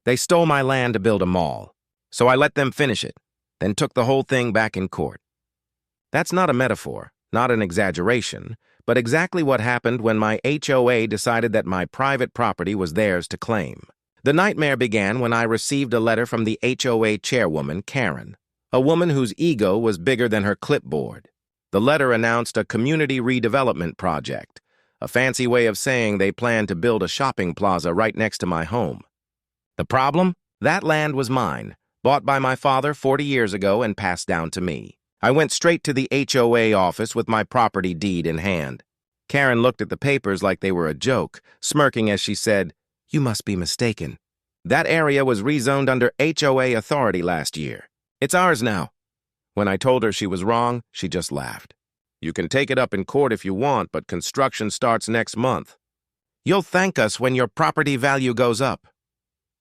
They stole my land to build a mall, so I let them finish it, then took the whole thing back in court. That's not a metaphor, not an exaggeration, but exactly what happened when my HOA decided that my private property was theirs to claim. The nightmare began when I received a letter from the HOA chairwoman, Karen, a woman whose ego was bigger than her clipboard. The letter announced a community redevelopment project, a fancy way of saying they planned to build a shopping plaza right next to my home. The problem? That land was mine, bought by my father 40 years ago and passed down to me. I went straight to the HOA office with my property deed in hand. Karen looked at the papers like they were a joke, smirking as she said, "You must be mistaken. That area was rezoned under HOA authority last year. It's ours now." When I told her she was wrong, she just laughed. "You can take it up in court if you want, but construction starts next month. You'll thank us when your property value goes up."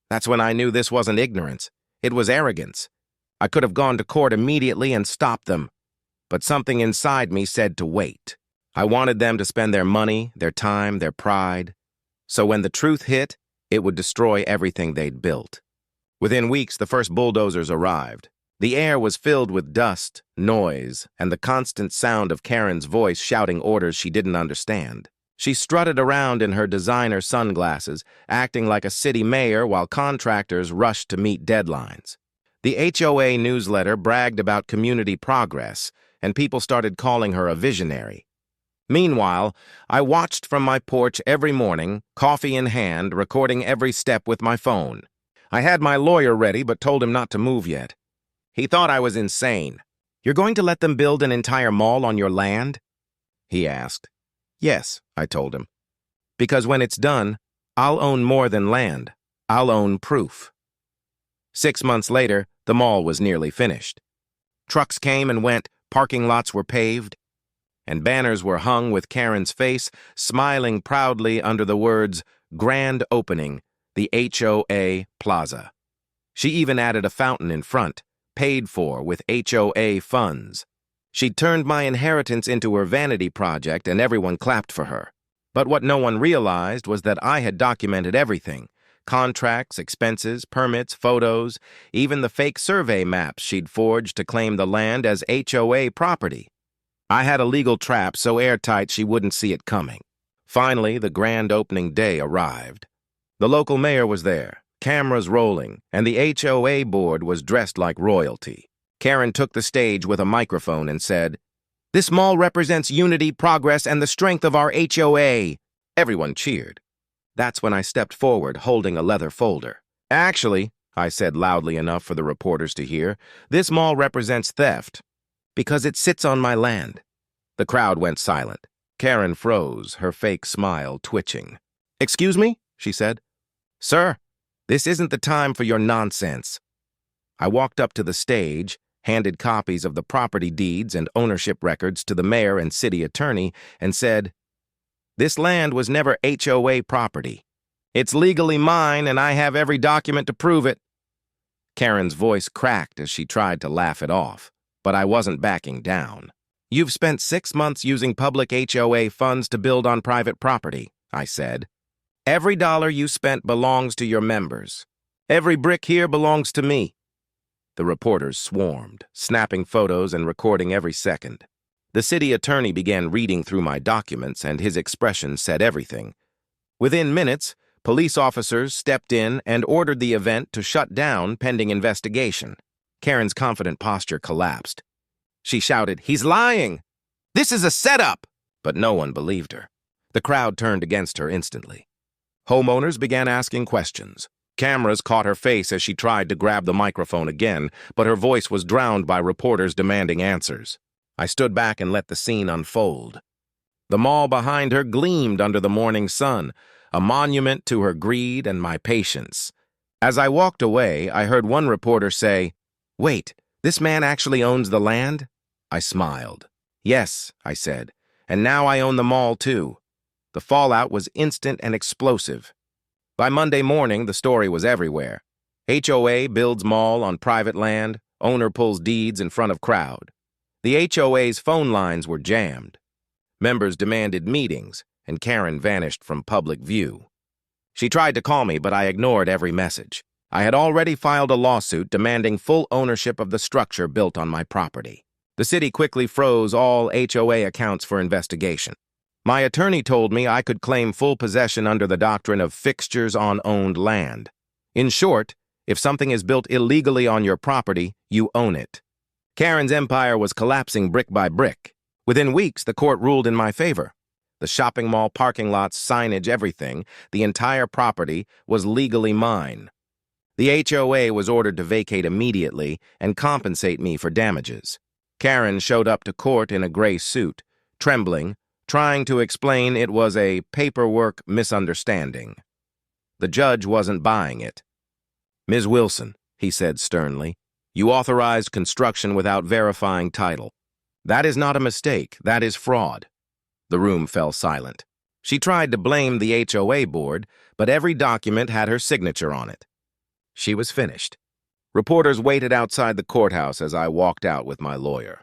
That's when I knew this wasn't ignorance. It was arrogance. I could have gone to court immediately and stopped them, but something inside me said to wait. I wanted them to spend their money, their time, their pride, so when the truth hit, it would destroy everything they'd built. Within weeks, the first bulldozers arrived. The air was filled with dust, noise, and the constant sound of Karen's voice shouting orders she didn't understand. She strutted around in her designer sunglasses, acting like a city mayor while contractors rushed to meet deadlines. The HOA newsletter bragged about community progress, and people started calling her a visionary. Meanwhile, I watched from my porch every morning, coffee in hand, recording every step with my phone. I had my lawyer ready but told him not to move yet. He thought I was insane. "You're going to let them build an entire mall on your land?" he asked. "Yes," I told him. "Because when it's done, I'll own more than land. I'll own proof." 6 months later, the mall was nearly finished. Trucks came and went, parking lots were paved, and banners were hung with Karen's face, smiling proudly under the words, "Grand Opening, the HOA Plaza." She even added a fountain in front, paid for with HOA funds. She'd turned my inheritance into her vanity project, and everyone clapped for her. But what no one realized was that I had documented everything: contracts, expenses, permits, photos, even the fake survey maps she'd forged to claim the land as HOA property. I had a legal trap so airtight she wouldn't see it coming. Finally, the grand opening day arrived. The local mayor was there, cameras rolling, and the HOA board was dressed like royalty. Karen took the stage with a microphone and said, "This mall represents unity, progress, and the strength of our HOA." Everyone cheered. That's when I stepped forward, holding a leather folder. "Actually," I said loudly enough for the reporters to hear, "this mall represents theft, because it sits on my land." The crowd went silent. Karen froze, her fake smile twitching. "Excuse me?" she said. "Sir, this isn't the time for your nonsense." I walked up to the stage, handed copies of the property deeds and ownership records to the mayor and city attorney, and said, "This land was never HOA property. It's legally mine, and I have every document to prove it." Karen's voice cracked as she tried to laugh it off, but I wasn't backing down. "You've spent 6 months using public HOA funds to build on private property," I said. "Every dollar you spent belongs to your members. Every brick here belongs to me." The reporters swarmed, snapping photos and recording every second. The city attorney began reading through my documents, and his expression said everything. Within minutes, police officers stepped in and ordered the event to shut down pending investigation. Karen's confident posture collapsed. She shouted, "He's lying! This is a setup!" But no one believed her. The crowd turned against her instantly. Homeowners began asking questions. Cameras caught her face as she tried to grab the microphone again, but her voice was drowned by reporters demanding answers. I stood back and let the scene unfold. The mall behind her gleamed under the morning sun, a monument to her greed and my patience. As I walked away, I heard one reporter say, "Wait, this man actually owns the land?" I smiled. "Yes," I said, "and now I own the mall too." The fallout was instant and explosive. By Monday morning, the story was everywhere. HOA builds mall on private land, owner pulls deeds in front of crowd. The HOA's phone lines were jammed. Members demanded meetings, and Karen vanished from public view. She tried to call me, but I ignored every message. I had already filed a lawsuit demanding full ownership of the structure built on my property. The city quickly froze all HOA accounts for investigation. My attorney told me I could claim full possession under the doctrine of fixtures on owned land. In short, if something is built illegally on your property, you own it. Karen's empire was collapsing brick by brick. Within weeks, the court ruled in my favor. The shopping mall, parking lots, signage, everything, the entire property was legally mine. The HOA was ordered to vacate immediately and compensate me for damages. Karen showed up to court in a gray suit, trembling, trying to explain it was a paperwork misunderstanding. The judge wasn't buying it. "Ms. Wilson," he said sternly, "you authorized construction without verifying title. That is not a mistake, that is fraud." The room fell silent. She tried to blame the HOA board, but every document had her signature on it. She was finished. Reporters waited outside the courthouse as I walked out with my lawyer.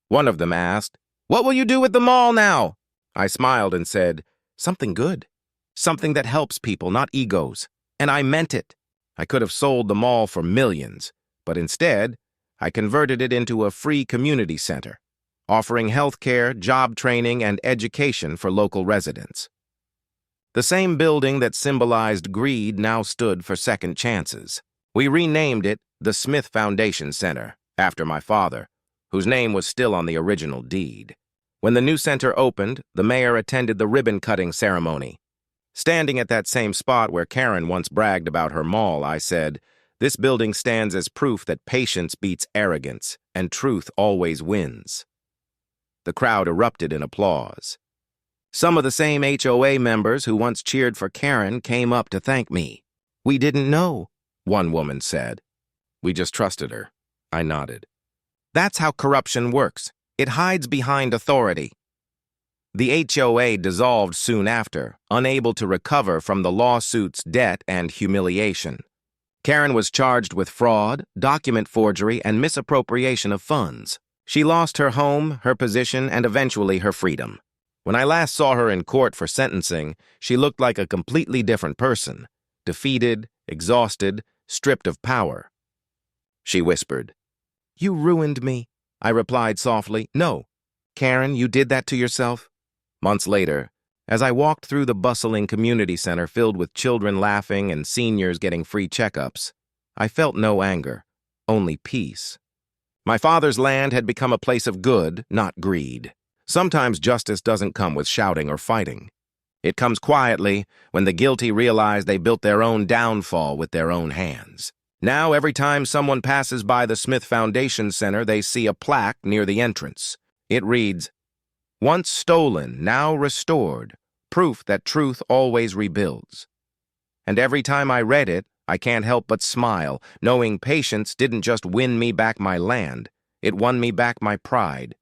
One of them asked, "What will you do with the mall now?" I smiled and said, "Something good. Something that helps people, not egos." And I meant it. I could have sold the mall for millions, but instead, I converted it into a free community center, offering health care, job training, and education for local residents. The same building that symbolized greed now stood for second chances. We renamed it the Smith Foundation Center, after my father, whose name was still on the original deed. When the new center opened, the mayor attended the ribbon-cutting ceremony. Standing at that same spot where Karen once bragged about her mall, I said, "This building stands as proof that patience beats arrogance, and truth always wins." The crowd erupted in applause. Some of the same HOA members who once cheered for Karen came up to thank me. "We didn't know," one woman said. "We just trusted her." I nodded. That's how corruption works. It hides behind authority. The HOA dissolved soon after, unable to recover from the lawsuit's debt and humiliation. Karen was charged with fraud, document forgery, and misappropriation of funds. She lost her home, her position, and eventually her freedom. When I last saw her in court for sentencing, she looked like a completely different person, defeated, exhausted, stripped of power. She whispered, "You ruined me." I replied softly, "No, Karen, you did that to yourself." Months later, as I walked through the bustling community center filled with children laughing and seniors getting free checkups, I felt no anger, only peace. My father's land had become a place of good, not greed. Sometimes justice doesn't come with shouting or fighting. It comes quietly when the guilty realize they built their own downfall with their own hands. Now, every time someone passes by the Smith Foundation Center, they see a plaque near the entrance. It reads, "Once stolen, now restored, proof that truth always rebuilds." And every time I read it, I can't help but smile, knowing patience didn't just win me back my land, it won me back my pride.